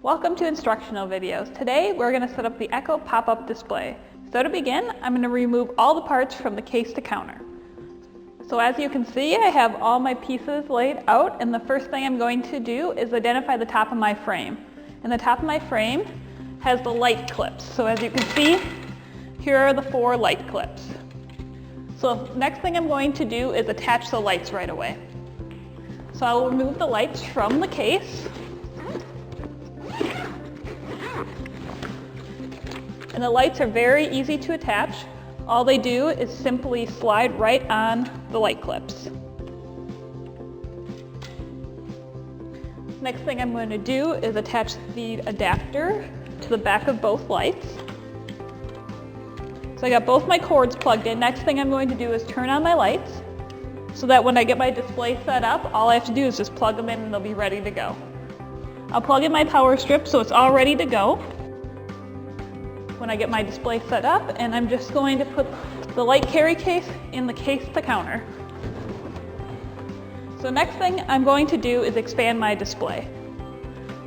Welcome to instructional videos. Today we're going to set up the Echo pop-up display. So to begin, I'm going to remove all the parts from the case to counter. So as you can see, I have all my pieces laid out, and the first thing I'm going to do is identify the top of my frame. And the top of my frame has the light clips. So as you can see, here are the 4 light clips. So next thing I'm going to do is attach the lights right away. So I'll remove the lights from the case. And the lights are very easy to attach. All they do is simply slide right on the light clips. Next thing I'm going to do is attach the adapter to the back of both lights. So I got both my cords plugged in. Next thing I'm going to do is turn on my lights so that when I get my display set up, all I have to do is just plug them in and they'll be ready to go. I'll plug in my power strip so it's all ready to go when I get my display set up, and I'm just going to put the light carry case in the case to counter. So next thing I'm going to do is expand my display.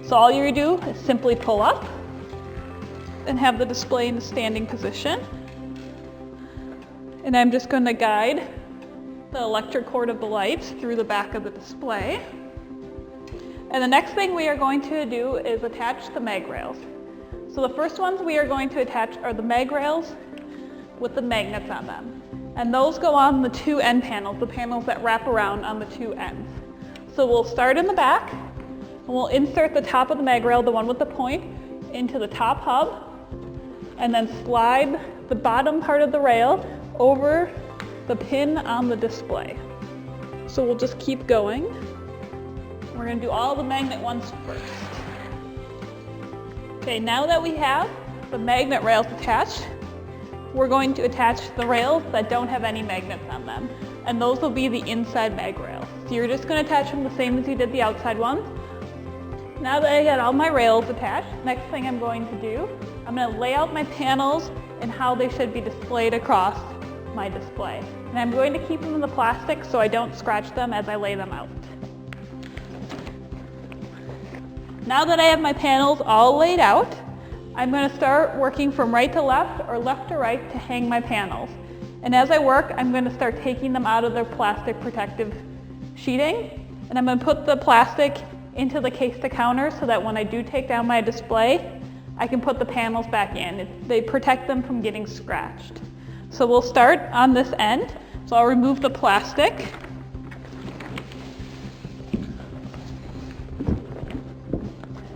So all you do is simply pull up and have the display in the standing position. And I'm just going to guide the electric cord of the lights through the back of the display. And the next thing we are going to do is attach the mag rails. So the first ones we are going to attach are the mag rails with the magnets on them. And those go on the 2 end panels, the panels that wrap around on the 2 ends. So we'll start in the back, and we'll insert the top of the mag rail, the one with the point, into the top hub, and then slide the bottom part of the rail over the pin on the display. So we'll just keep going. We're going to do all the magnet ones first. Okay, now that we have the magnet rails attached, we're going to attach the rails that don't have any magnets on them. And those will be the inside mag rails. So you're just going to attach them the same as you did the outside ones. Now that I got all my rails attached, next thing I'm going to do, I'm going to lay out my panels and how they should be displayed across my display. And I'm going to keep them in the plastic so I don't scratch them as I lay them out. Now that I have my panels all laid out, I'm going to start working from right to left or left to right to hang my panels. And as I work, I'm going to start taking them out of their plastic protective sheeting. And I'm going to put the plastic into the case to counter so that when I do take down my display, I can put the panels back in. They protect them from getting scratched. So we'll start on this end. So I'll remove the plastic.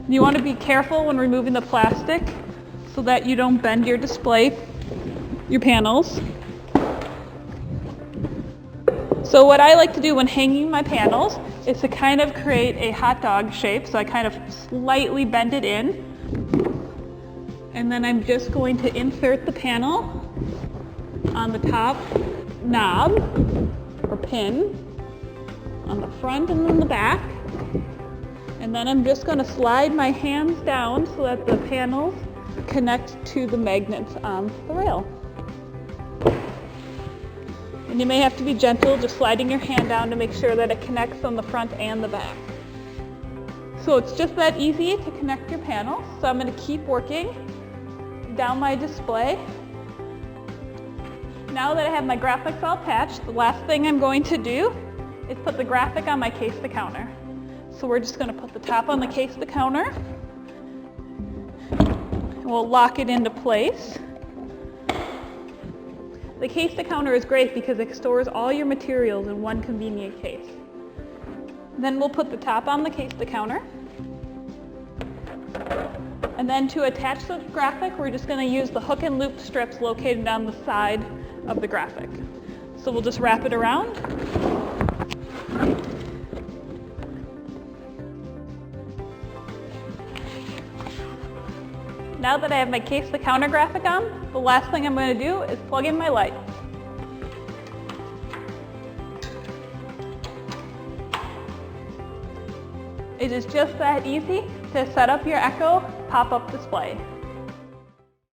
You want to be careful when removing the plastic so that you don't bend your display, your panels. So what I like to do when hanging my panels is to kind of create a hot dog shape. So I kind of slightly bend it in. And then I'm just going to insert the panel on the top knob or pin on the front and then the back. And then I'm just going to slide my hands down so that the panels connect to the magnets on the rail. And you may have to be gentle, just sliding your hand down to make sure that it connects on the front and the back. So it's just that easy to connect your panels. So I'm going to keep working down my display. Now that I have my graphics all attached, the last thing I'm going to do is put the graphic on my case to counter. So we're just going to put the top on the case to counter, and we'll lock it into place. The case to counter is great because it stores all your materials in one convenient case. Then we'll put the top on the case to counter. And then to attach the graphic, we're just going to use the hook and loop strips located on the side of the graphic. So we'll just wrap it around. Now that I have my case to counter graphic on, the last thing I'm going to do is plug in my light. It is just that easy to set up your Echo pop-up display.